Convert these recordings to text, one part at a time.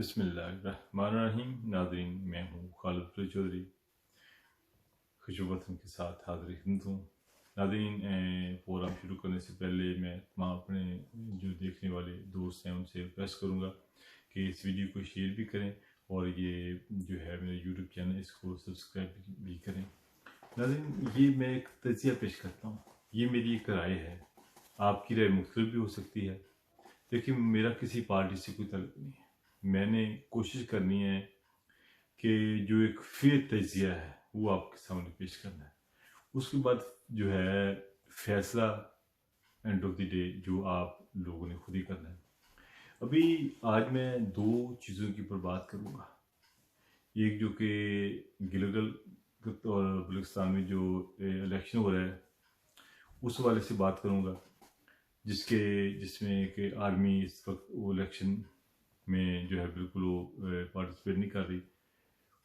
बिस्मिल्लाहिर्रहमानिर्रहीम। नाज़रीन, मैं हूँ खालिद चौधरी, खुशबतन के साथ हाजिर खिदमत हूँ। नाज़रीन, प्रोग्राम शुरू करने से पहले मैं तमाम अपने जो देखने वाले दोस्त हैं उनसे रिक्वेस्ट करूँगा कि इस वीडियो को शेयर भी करें और ये जो है मेरा यूट्यूब चैनल इसको सब्सक्राइब भी करें। नाज़रीन, ये मैं एक तजिया पेश करता हूँ, ये मेरी एक राय है, आपकी राय मुख्तलिफ भी हो सकती है। देखिए, मेरा किसी पार्टी से कोई तल्लुक़ नहीं है। मैंने कोशिश करनी है कि जो एक फेयर तजिया है वो आपके सामने पेश करना है। उसके बाद जो है फैसला एंड ऑफ द डे जो आप लोगों ने खुद ही करना है। अभी आज मैं दो चीज़ों के ऊपर बात करूँगा। एक जो कि गिलगित और बल्तिस्तान में जो इलेक्शन हो रहा है उस वाले से बात करूँगा, जिसमें कि आर्मी इस वक्त वो इलेक्शन में जो है बिल्कुल वो पार्टिसिपेट नहीं कर रही।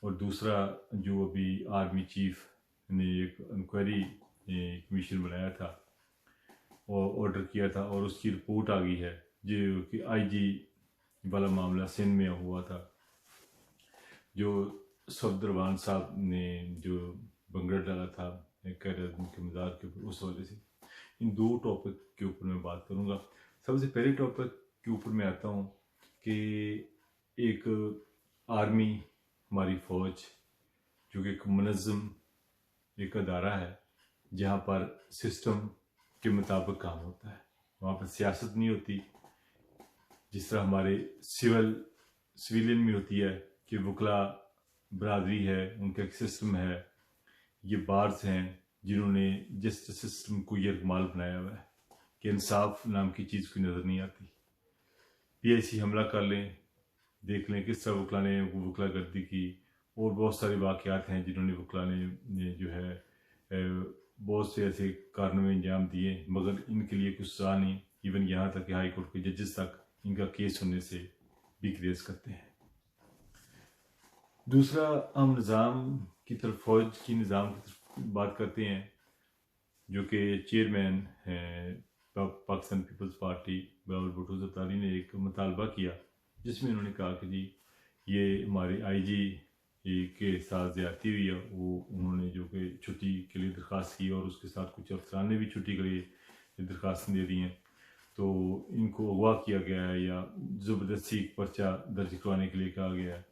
और दूसरा जो अभी आर्मी चीफ ने एक इंक्वायरी कमीशन बनाया था और ऑर्डर किया था और उसकी रिपोर्ट आ गई है जो कि आईजी वाला मामला सिंध में हुआ था, जो सफदरवान साहब ने जो बंगड़ डाला था कैद के मज़ार के ऊपर, उस वजह से इन दो टॉपिक के ऊपर मैं बात करूँगा। सबसे पहले टॉपिक के ऊपर मैं आता हूँ कि एक आर्मी, हमारी फ़ौज जो कि एक मुनज़्ज़म एक अदारा है जहाँ पर सिस्टम के मुताबिक काम होता है, वहाँ पर सियासत नहीं होती जिस तरह हमारे सिविलियन में होती है कि वकला बरादरी है, उनका एक सिस्टम है। ये बार्स हैं जिन्होंने जस्टिस सिस्टम को ये कमाल बनाया हुआ है कि इंसाफ नाम की चीज़ कोई नज़र नहीं आती। पीआईसी हमला कर लें, देख लें किस तरह वकला ने वकला गर्दी की, और बहुत सारे वाक़यात हैं जिन्होंने वकला ने जो है बहुत से ऐसे कारनामे अंजाम दिए, मगर इनके लिए कुछ सजा नहीं। इवन यहाँ तक कि हाई कोर्ट के जजेस तक इनका केस सुनने से भी ग्रेस करते हैं। दूसरा, हम निज़ाम की तरफ, फ़ौज की निज़ाम की तरफ बात करते हैं, जो कि चेयरमैन हैं पाकिस्तान पीपल्स पार्टी बिलावल भुट्टो ज़रदारी ने एक मुतालबा किया जिसमें उन्होंने कहा कि जी ये हमारे आईजी के साथ ज़्यादती हुई है। वो उन्होंने जो कि छुट्टी के लिए दरख्वास्त की और उसके साथ कुछ अफसरान ने भी छुट्टी के लिए दरख्वास्त दे दी हैं, तो इनको अगवा किया गया है या ज़बरदस्ती पर्चा दर्ज करवाने के लिए कहा गया है।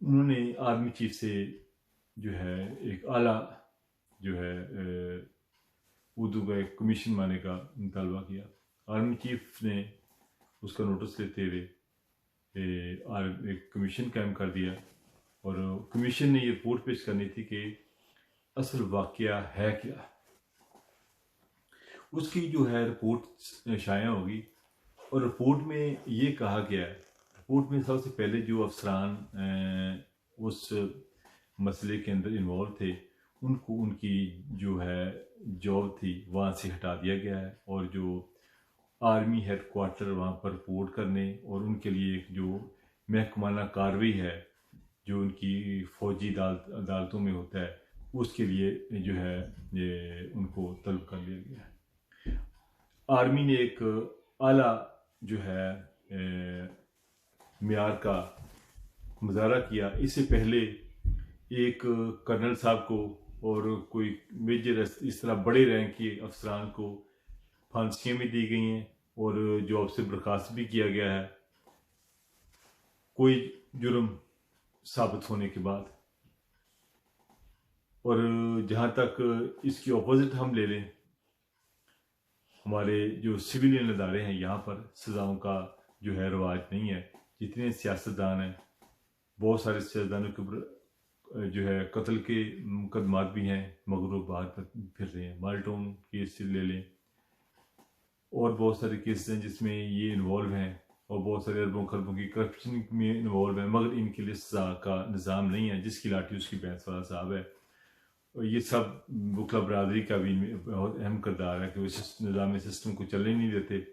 उन्होंने आर्मी चीफ से जो है एक आला जो है उर्दू का एक कमीशन माने का मुतालबा किया। आर्मी चीफ ने उसका नोटिस लेते हुए एक कमीशन कायम कर दिया और कमीशन ने ये रिपोर्ट पेश करनी थी कि असल वाक़या है क्या। उसकी जो है रिपोर्ट शाया होगी और रिपोर्ट में ये कहा गया है, रिपोर्ट में सबसे पहले जो अफसरान उस मसले के अंदर इन्वॉल्व थे उनको उनकी जो है जॉब थी वहाँ से हटा दिया गया है, और जो आर्मी हेड क्वार्टर वहाँ पर रिपोर्ट करने और उनके लिए एक जो महकमाना कार्रवाई है जो उनकी फ़ौजी अदालतों में होता है उसके लिए जो है ये उनको तलब कर लिया गया है। आर्मी ने एक आला जो है मेयार का मुजाहरा किया। इससे पहले एक कर्नल साहब को और कोई मेजर इस तरह बड़े रैंक के अफसरान को फांसियाँ भी दी गई हैं और जॉब से बर्खास्त भी किया गया है कोई जुर्म साबित होने के बाद। और जहाँ तक इसकी ऑपोजिट हम ले लें, हमारे जो सिविलियन अदारे हैं यहाँ पर सज़ाओं का जो है रवाज नहीं है। जितने सियासतदान हैं, बहुत सारे सियासतदानों के ऊपर जो है कत्ल के मुकदमात भी हैं मगर वो बाहर फिर रहे हैं। माल्टोन केस से ले लें और बहुत सारे केसेस हैं जिसमें ये इन्वॉल्व हैं और बहुत सारे अरबों खरबों की करप्शन में इन्वॉल्व हैं, मगर इनके लिए सज़ा का निज़ाम नहीं है। जिसकी लाठी उसकी भैंस वाला साहब है। और ये सब वकला बरादरी का भी बहुत अहम किरदार है कि वो निज़ाम सिस्टम को चलने नहीं देते।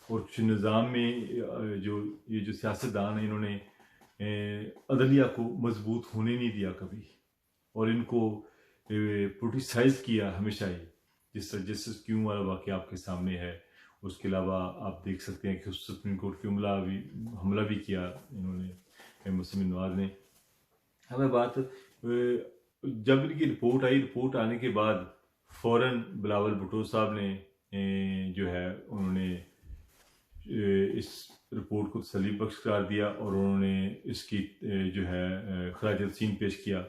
और कुछ निज़ाम में जो सियासतदान हैं इन्होंने अदलिया को मजबूत होने नहीं दिया कभी, और इनको पोलिटिसाइज किया हमेशा ही। जिस तरह जस्टिस क्यों वाला वाक़या आपके सामने है, उसके अलावा आप देख सकते हैं कि सुप्रीम कोर्ट की हमला भी किया इन्होंने, मुस्लिम नवाज ने। हमें बात जब इनकी रिपोर्ट आई, रिपोर्ट आने के बाद फ़ौरन बिलावल भुट्टो साहब ने जो है उन्होंने इस रिपोर्ट को तसल्ली बख्श करार दिया और उन्होंने इसकी जो है खराज तहसीन पेश किया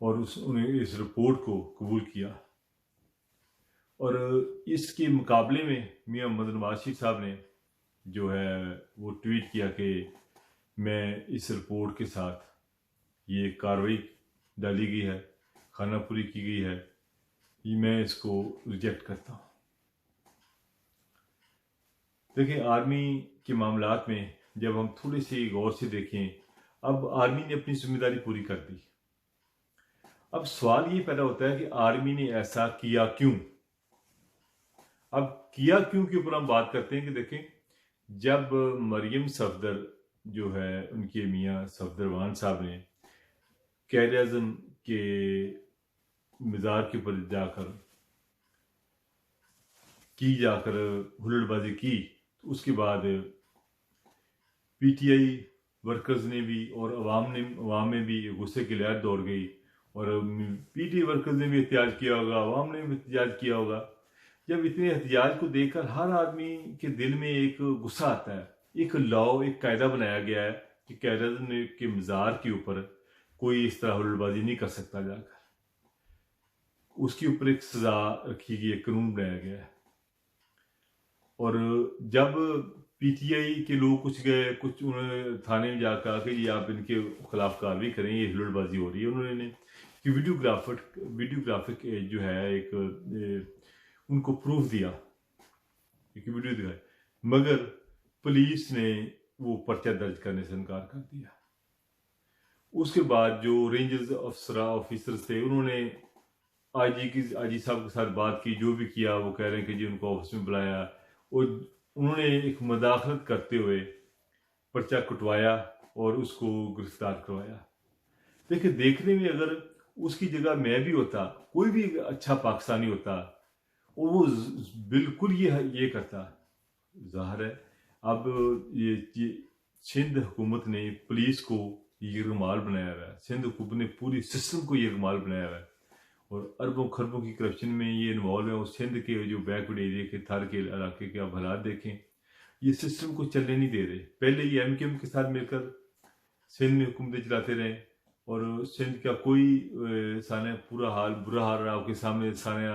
और उन्हें इस रिपोर्ट को कबूल किया। और इसके मुकाबले में मियां मोहम्मद नवाज शरीफ साहब ने जो है वो ट्वीट किया कि मैं इस रिपोर्ट के साथ ये कार्रवाई डाली गई है, खानापुरी की गई है, ये मैं इसको रिजेक्ट करता हूँ। देखिए, आर्मी के मामलात में जब हम थोड़े से गौर से देखें, अब आर्मी ने अपनी जिम्मेदारी पूरी कर दी। अब सवाल ये पैदा होता है कि आर्मी ने ऐसा किया क्यों। अब किया क्यों के ऊपर हम बात करते हैं कि देखें, जब मरियम सफदर जो है उनके मियाँ सफदरवान साहब ने कायद-ए-आज़म के मज़ार के ऊपर जाकर हुल्लड़बाजी की, तो उसके बाद पीटीआई वर्कर्स ने भी और अवाम में भी गुस्से की लहर दौड़ गई और पीटीआई वर्कर्स ने भी एहतजाज किया होगा, अवाम ने भी एहतजाज किया होगा। जब इतने एहतजाज को देखकर हर आदमी के दिल में एक गुस्सा आता है। एक लॉ, एक कायदा बनाया गया है कि कायद-ए-आज़म के मज़ार के ऊपर कोई इस तरह हुल्लड़बाजी नहीं कर सकता जाकर, उसके ऊपर एक सजा रखी गई, एक कानून बनाया गया है। और जब पीटीआई के लोग कुछ गए, कुछ उन्होंने थाने में जाकर कि जी आप इनके खिलाफ कार्रवाई करें, ये हुल्लड़बाजी हो रही है, उन्होंने कि वीडियोग्राफिक जो है एक उनको प्रूफ दिया, एक वीडियो दिखाई, मगर पुलिस ने वो पर्चा दर्ज करने से इनकार कर दिया। उसके बाद जो रेंजर्स ऑफिसर्स थे उन्होंने आईजी साहब के साथ बात की, जो भी किया वो कह रहे हैं कि जी उनको ऑफिस में बुलाया और उन्होंने एक मदाखलत करते हुए पर्चा कटवाया और उसको गिरफ्तार करवाया। देखिए, देखने में अगर उसकी जगह मैं भी होता, कोई भी अच्छा पाकिस्तानी होता, और वो बिल्कुल ये करता। ज़ाहिर है अब ये सिंध हुकूमत ने पुलिस को यरगमाल बनाया हुआ है, सिंध हुकूमत ने पूरी सिस्टम को यरगमाल बनाया हुआ है और अरबों खरबों की करप्शन में ये इन्वॉल्व है। और सिंध के जो बैकवर्ड एरिया के थर के इलाके के आप हालात देखें, ये सिस्टम को चलने नहीं दे रहे। पहले ये एमकेएम के साथ मिलकर सिंध में हुकूमतें चलाते रहे और सिंध का कोई साने बुरा हाल रहा, आपके सामने साने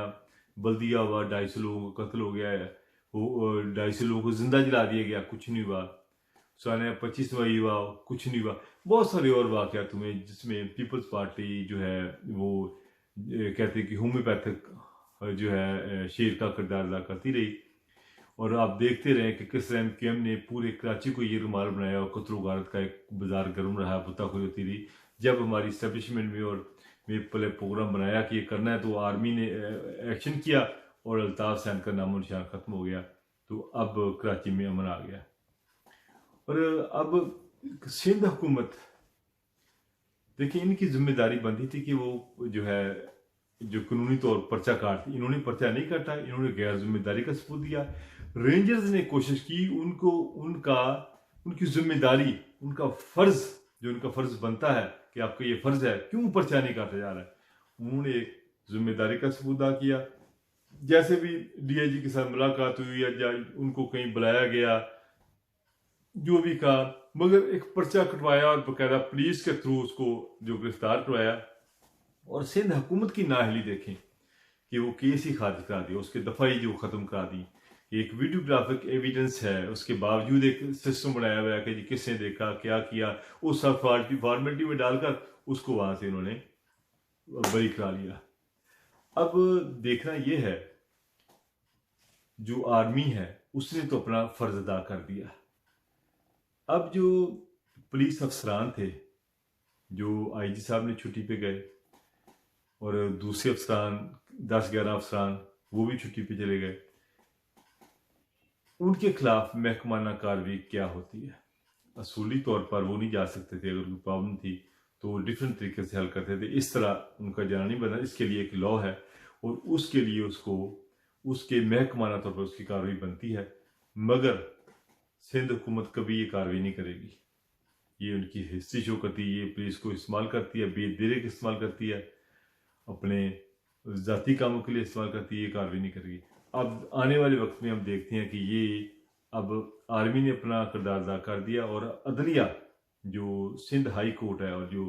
बल्दिया हुआ, 250 लोगों का कत्ल हो गया है, वो 250 लोगों को जिंदा जला दिया गया, कुछ नहीं हुआ। साने 25 मई हुआ, कुछ नहीं हुआ। बहुत सारे और वाक़यात हुए जिसमें पीपल्स पार्टी जो है वो कहते हैं कि होम्योपैथिक जो है शेर का किरदार अदा करती रही। और आप देखते रहे कि किस तरह एमकेएम ने पूरे कराची को ये रुमाल बनाया और कतलो गारत का एक बाजार गर्म रहा, बुताखोरी होती रही। जब हमारी इस्टेब्लिशमेंट में और में पहले प्रोग्राम बनाया कि ये करना है, तो आर्मी ने एक्शन किया और अल्ताफ सैन का नामो निशान ख़त्म हो गया। तो अब कराची में अमन आ गया। और अब सिंध हुकूमत, देखिए, इनकी जिम्मेदारी बनती थी कि वो जो है जो कानूनी तौर पर पर्चा काटती, इन्होंने पर्चा नहीं काटा, इन्होंने गैर जिम्मेदारी का सबूत दिया। रेंजर्स ने कोशिश की उनको उनकी जिम्मेदारी, उनका फर्ज, जो उनका फर्ज बनता है कि आपका ये फर्ज है, क्यों पर्चा नहीं काटा जा रहा है, उन्होंने एक जिम्मेदारी का सबूत अदा किया। जैसे भी डीआईजी के साथ मुलाकात हुई या उनको कहीं बुलाया गया, जो भी कहा, मगर एक पर्चा कटवाया और बाकायदा पुलिस के थ्रू उसको जो गिरफ्तार करवाया। और सिंध हुकूमत की नाअहली देखें कि वो केस ही खारिज करा दिया, उसके दफाई जो ख़त्म करा दी। एक वीडियोग्राफिक एविडेंस है, उसके बावजूद एक सिस्टम बनाया हुआ है कि जी किसने देखा, क्या किया, उस सब फॉर्मेलिटी में डालकर उसको वहां से इन्होंने बरी करा लिया। अब देखना यह है, जो आर्मी है उसने तो अपना फर्ज अदा कर दिया। अब जो पुलिस अफसरान थे, जो आईजी साहब ने छुट्टी पे गए और दूसरे अफसरान 10-11 अफसरान वो भी छुट्टी पे चले गए, उनके खिलाफ महकमाना कार्रवाई क्या होती है। असूली तौर पर वो नहीं जा सकते थे, अगर कोई प्रॉब्लम थी तो वो डिफरेंट तरीके से हल करते थे। इस तरह उनका जाना नहीं बना, इसके लिए एक लॉ है और उसके लिए उसको उसके महकमाना तौर पर उसकी कार्रवाई बनती है, मगर सिंध हुकूमत कभी ये कार्रवाई नहीं करेगी। ये उनकी हिस्ट्री शो करती है, ये पुलिस को इस्तेमाल करती है, बेदरे के इस्तेमाल करती है, अपने ज़ाती कामों के लिए इस्तेमाल करती है, ये कार्रवाई नहीं करेगी। अब आने वाले वक्त में हम देखते हैं कि ये अब आर्मी ने अपना किरदार अदा कर दिया और अदलिया जो सिंध हाई कोर्ट है और जो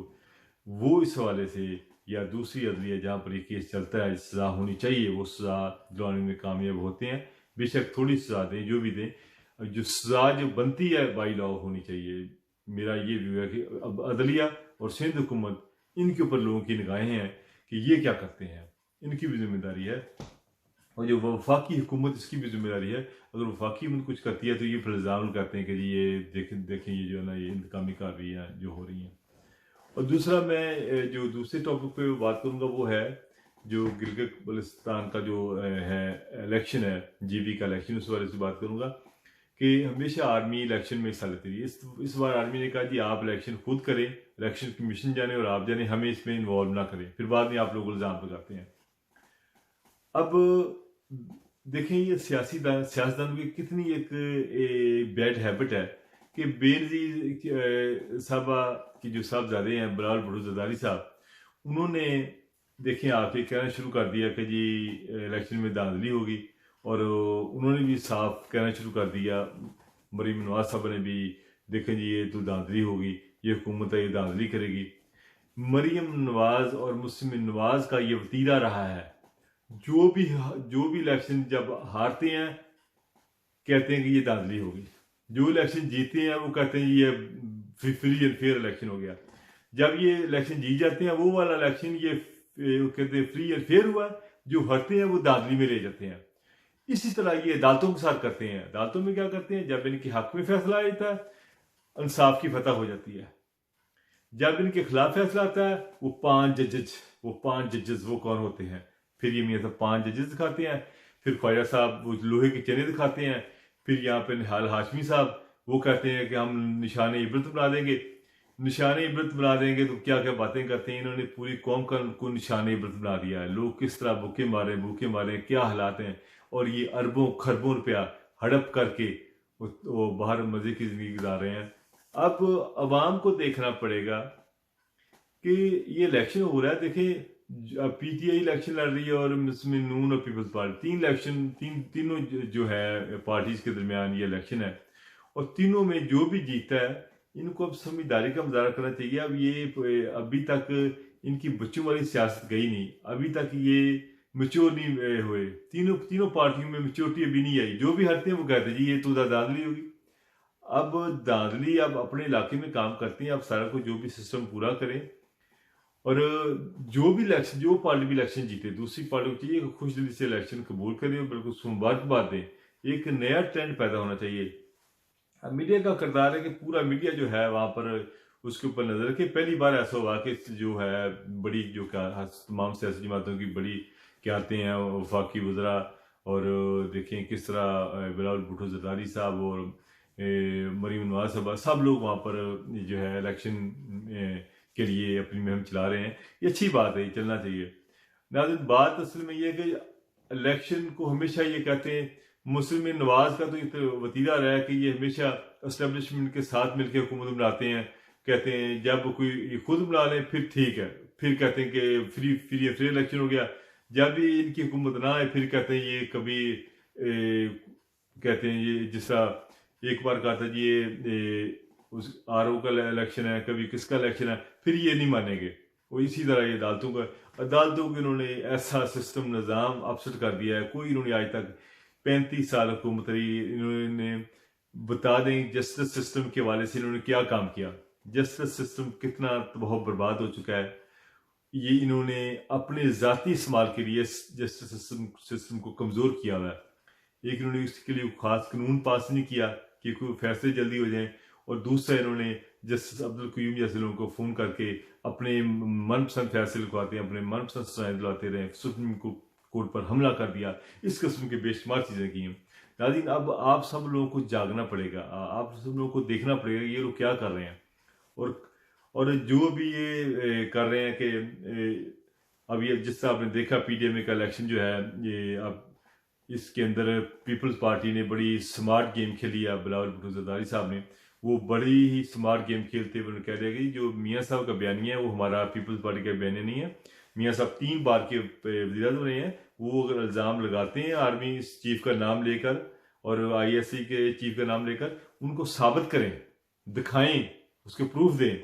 वो इस हवाले से या दूसरी अदलिया जहाँ पर ये केस चलता है सज़ा होनी चाहिए वो सज़ा दिलवाने में कामयाब होते हैं। बेशक थोड़ी सज़ा दें, जो भी दें, जो सज़ा जो बनती है बाई लॉ होनी चाहिए। मेरा ये व्यू है कि अब अदलिया और सिंध हुकूमत इनके ऊपर लोगों की निगाहें हैं कि ये क्या करते हैं, इनकी भी जिम्मेदारी है। और जो वफाकी हुकूमत इसकी भी जिम्मेदारी है। अगर वफाकी हुकूमत कुछ करती है तो ये फिर इल्ज़ाम करते हैं कि जी ये देखें ये जो है ना ये इंतकामी कार्रवाइयाँ जो हो रही हैं। और दूसरा मैं जो दूसरे टॉपिक पे बात करूँगा वो है जो गिलगित बल्तिस्तान का जो है इलेक्शन है, जीबी का इलेक्शन, उस बारे से बात करूँगा कि हमेशा आर्मी इलेक्शन में हिस्सा लेती रही। इस बार आर्मी ने कहा जी आप इलेक्शन खुद करें, इलेक्शन कमीशन जाने और आप जाने, हमें इसमें इन्वॉल्व ना करें। फिर बाद में आप लोग इल्ज़ाम लगाते हैं। अब देखें ये सियासतदान की कितनी एक बैड हैबिट है कि बेनजीर साहबा की जो साहबजादे हैं बिलावल भुट्टो जरदारी साहब, उन्होंने देखें आके कहना शुरू कर दिया कि जी इलेक्शन में धांधली होगी और उन्होंने भी साफ कहना शुरू कर दिया। मरीम नवाज साहब ने भी देखें जी ये तो धांधली होगी, ये हुकूमत है ये धांधली करेगी। मरीम नवाज और मुस्लिम नवाज का ये वतीरा रहा है, जो भी इलेक्शन जब हारते हैं कहते हैं कि ये धांधली होगी, जो इलेक्शन जीते हैं वो कहते हैं ये फ्री एंड फेयर इलेक्शन हो गया। जब ये इलेक्शन जीत जाते हैं वो वाला इलेक्शन ये कहते हैं फ्री एंड फेयर हुआ, जो हारते हैं वो धांधली में ले जाते हैं। इसी तरह ये अदालतों के साथ करते हैं। अदालतों में क्या करते हैं, जब इनके हक में फैसला आता है इंसाफ की फतह हो जाती है, जब इनके खिलाफ फैसला आता है वो पांच जजेस वो कौन होते हैं, फिर ये मियाँ साहब 5 जजेस दिखाते हैं, फिर ख्वाजा साहब वो लोहे के चने दिखाते हैं, फिर यहाँ पे निहाल हाशमी साहब वो कहते हैं कि हम निशान इबरत बना देंगे। निशान इबरत बना देंगे तो क्या क्या बातें करते हैं, इन्होंने पूरी कौम को निशान इबरत बना दिया है। लोग किस तरह भूखे मारे क्या हालात हैं, और ये अरबों खरबों रुपया हड़प करके वो बाहर मजे की जिंदगी गुजार रहे हैं। अब अवाम को देखना पड़ेगा कि ये इलेक्शन हो रहा है। देखिए पीटीआई इलेक्शन लड़ रही है और मुस्लिम नून और पीपल्स पार्टी, तीनों जो है पार्टीज के दरमियान ये इलेक्शन है, और तीनों में जो भी जीतता है इनको अब समझदारी का मुजाहरा करना चाहिए। अब ये अभी तक इनकी बच्चों वाली सियासत गई नहीं, अभी तक ये मेच्योर नहीं हुए, तीनों पार्टियों में मेच्योरिटी अभी नहीं आई। जो भी हटते हैं वो कहते हैं जी ये तो धांधली होगी। अब धांधली अब अपने इलाके में काम करती हैं, अब सारा कुछ जो भी सिस्टम पूरा करें, और जो पार्टी भी इलेक्शन जीते दूसरी पार्टी को चाहिए खुश दिली से इलेक्शन कबूल करें और बिल्कुल सोमवार के बाद दें। एक नया ट्रेंड पैदा होना चाहिए। अब मीडिया का किरदार है कि पूरा मीडिया जो है वहां पर उसके ऊपर नजर रखे। पहली बार ऐसा हुआ कि जो है बड़ी जो क्या तमाम सियासी जमातों की बड़ी क्या आते हैं वफाकी वज़रा, और देखें किस तरह बिलावल भुट्टो जरदारी साहब और मरीम नवाज साहब सब लोग वहाँ पर जो है इलेक्शन के लिए अपनी मुहिम चला रहे हैं। ये अच्छी बात है, ये चलना चाहिए। नाज़रीन बात असल में ये है कि इलेक्शन को हमेशा ये कहते हैं, मुस्लिम नवाज का तो वतीरा रहा है कि ये हमेशा एस्टेब्लिशमेंट के साथ मिलकर हुकूमत बनाते हैं। कहते हैं जब कोई खुद बना लें फिर ठीक है, फिर कहते हैं कि फ्री इलेक्शन हो गया। जब भी इनकी हुकूमत ना आए फिर कहते हैं ये कभी कहते हैं ये जिस तरह एक बार कहा था जी ये उस आरओ का इलेक्शन है, कभी किसका इलेक्शन है, फिर ये नहीं मानेंगे। वो इसी तरह ये अदालतों को इन्होंने ऐसा सिस्टम निज़ाम अपसेट कर दिया है। कोई इन्होंने आज तक 35 साल हुकूमत रही, इन्होंने बता दें जस्टिस सिस्टम के हवाले से इन्होंने क्या काम किया, जस्टिस सिस्टम कितना तबाह बर्बाद हो चुका है। ये इन्होंने अपने ज़ाती इस्तेमाल के लिए जस्टिस सिस्टम को कमज़ोर किया हुआ है। एक इन्होंने इसके लिए खास कानून पास नहीं किया कि कोई फैसले जल्दी हो जाएं, और दूसरा इन्होंने जस्टिस अब्दुल कयूम जैसे लोगों को फ़ोन करके अपने मनपसंद फैसले लिखवाते हैं, अपने मनपसंद सजाएं दिलाते रहे, सुप्रीम कोर्ट पर हमला कर दिया, इस किस्म की बेशुमार चीज़ें की हैं। नाज़रीन अब आप सब लोगों को जागना पड़ेगा, आप सब लोगों को देखना पड़ेगा ये लोग क्या कर रहे हैं, और जो भी ये कर रहे हैं कि अब ये जिस तरह आपने देखा पीटीएम का इलेक्शन जो है ये अब इसके अंदर पीपल्स पार्टी ने बड़ी स्मार्ट गेम खेली है। बिलावल भुट्टो जरदारी साहब ने वो बड़ी ही स्मार्ट गेम खेलते हुए कह दिया कि जो मियाँ साहब का बयानिया है वो हमारा पीपल्स पार्टी का बयानिया नहीं है। मियाँ साहब 3 बार के वज़ीर-ए-आज़म रहे हैं। वो अगर इल्ज़ाम लगाते हैं आर्मी चीफ का नाम लेकर और ISC के चीफ का नाम लेकर, उनको साबित करें, दिखाएं, उसके प्रूफ दें।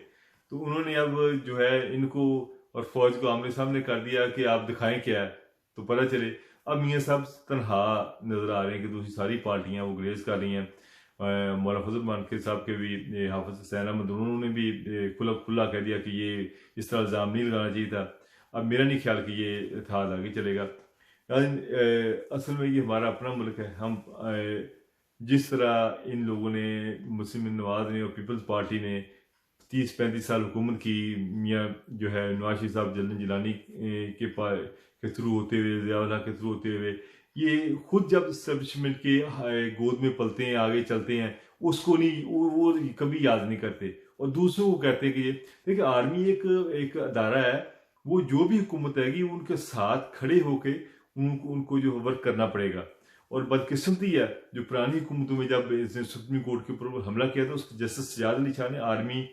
तो उन्होंने अब जो है इनको और फौज को आमने सामने कर दिया कि आप दिखाएं क्या है, तो पता चले। अब मियाँ साहब तनहा नजर आ रहे हैं कि दूसरी सारी पार्टियां वो ग्रेज कर रही हैं। मौलाना फजल मानके साहब के भी हाफिज हुसैन अहमद उन्होंने भी खुला खुला कह दिया कि ये इस तरह इल्ज़ाम नहीं लगाना चाहिए था। अब मेरा नहीं ख्याल कि ये था आगे चलेगा। असल में ये हमारा अपना मुल्क है। हम जिस तरह इन लोगों ने, मुस्लिम नवाज ने और पीपल्स पार्टी ने 30-35 साल हुकूमत की, मियाँ जो है नवाज शरीफ साहब जलन जिलानी के थ्रू होते हुए, ज़िया के थ्रू होते हुए, ये खुद जब इस्टेब्लिशमेंट के गोद में पलते हैं, आगे चलते हैं, उसको नहीं वो कभी याद नहीं करते और दूसरों को कहते हैं कि ये देखिए आर्मी एक अदारा है, वो जो भी हुकूमत आएगी उनके साथ खड़े होके उनको जो वर्क करना पड़ेगा। और बदकिस्मती है जो पुरानी हुकूमतों में जब इसने सुप्रीम कोर्ट के ऊपर हमला किया था, उसके जस्टिस सजाद अली शाह ने आर्मी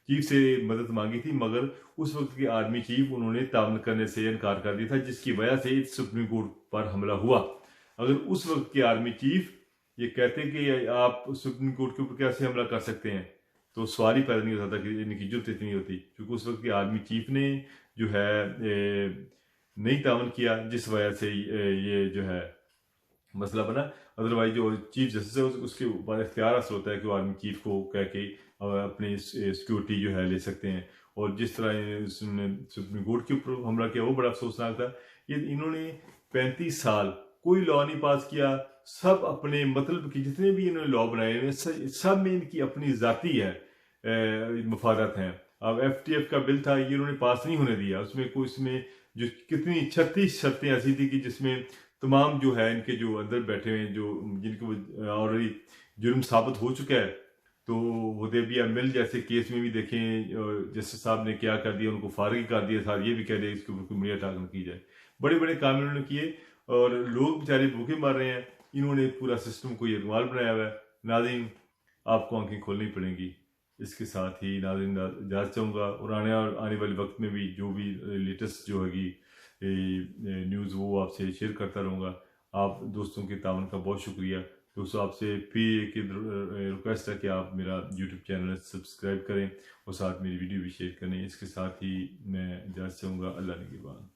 चीफ से मदद मांगी थी, मगर उस वक्त के आर्मी चीफ उन्होंने तावन करने से इनकार कर दिया था, जिसकी वजह से सुप्रीम कोर्ट पर हमला हुआ। अगर उस वक्त के आर्मी चीफ ये कहते कि आप सुप्रीम कोर्ट के ऊपर कैसे हमला कर सकते हैं, तो सवाल ही पैदा नहीं होता था कि इनकी जुर्रत इतनी होती, क्योंकि उस वक्त के आर्मी चीफ ने जो है नहीं तावन किया, जिस वजह से ये जो है मसला बना। अदरवाइज जो चीफ जस्टिस है उसके ऊपर इख्तियार हासिल होता है कि वो आर्मी चीफ को कह के अपनी सिक्योरिटी जो है ले सकते हैं। और जिस तरह इसने सुप्रीम कोर्ट के ऊपर हमला किया वो बड़ा अफसोसनाक था। ये इन्होंने 35 साल कोई लॉ नहीं पास किया, सब अपने मतलब की जितने भी इन्होंने लॉ बनाए हैं सब में इनकी अपनी जाती है मफादत हैं। अब FTF का बिल था, ये इन्होंने पास नहीं होने दिया। उसमें कोई इसमें जो कितनी 36 शर्तें ऐसी थी कि जिसमें तमाम जो है इनके जो अंदर बैठे हुए जो जिनको ऑलरेडी जुर्म साबित हो चुका है, तो हुदैबिया मिल जैसे केस में भी देखें जस्टिस साहब ने क्या कर दिया, उनको फारिग कर दिया था, ये भी कह दिया इसके ऊपर कोई मीडिया टाक की जाए। बड़े बड़े काम इन्होंने किए और लोग बेचारे भूखे मर रहे हैं। इन्होंने पूरा सिस्टम को ये रुमाल बनाया हुआ है। नाज़रीन, आपको आंखें खोलनी पड़ेंगी। इसके साथ ही नाज़रीन इजाज़त चाहूँगा और आने वाले वक्त में भी जो भी लेटेस्ट जो होगी न्यूज़ वो आपसे शेयर करता रहूँगा। आप दोस्तों के तावन का बहुत शुक्रिया। दोस्तों, आपसे फिर एक रिक्वेस्ट है कि आप मेरा YouTube चैनल सब्सक्राइब करें और साथ मेरी वीडियो भी शेयर करें। इसके साथ ही मैं इजाज़त चाहूँगा। अल्लाह निगहबान।